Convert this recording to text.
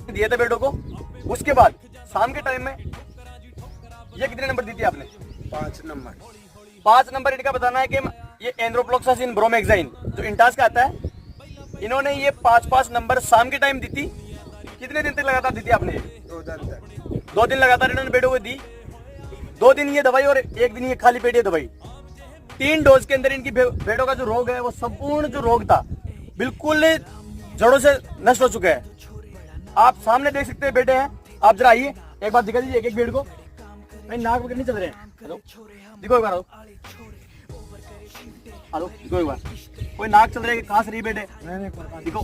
दिए थे बेटों को। उसके बाद शाम के टाइम में ये कितने नंबर दी थी आपने? 5 नंबर। 5 नंबर इनका बताना है कि ये एंड्रोप्लोक्सस इन ब्रोमेक्साइन जो इंटास का आता है, इन्होंने ये 5-5 नंबर शाम के टाइम दी थी। कितने दिन तक लगातार दी थी आपने? 2 दिन तक। 2 दिन लगातार इन्होंने बेटों को दी। 2 दिन ये दवाई और 1 दिन ये खाली पेट ये दवाई। 3 डोज के अंदर इनकी बेटों का जो रोग है वो संपूर्ण जो रोग था बिल्कुल जड़ों से नष्ट हो चुका है। आप सामने देख सकते हैं बेटे हैं। आप जरा आइए एक बार दिखा दीजिए एक बेड को। नहीं नाक वगैरह नहीं चल रहे हैं। हेलो दिखो एक बार। हेलो दिखो एक बार। कोई नाक चल रहा है? कहाँ से रही बेटे? दिखो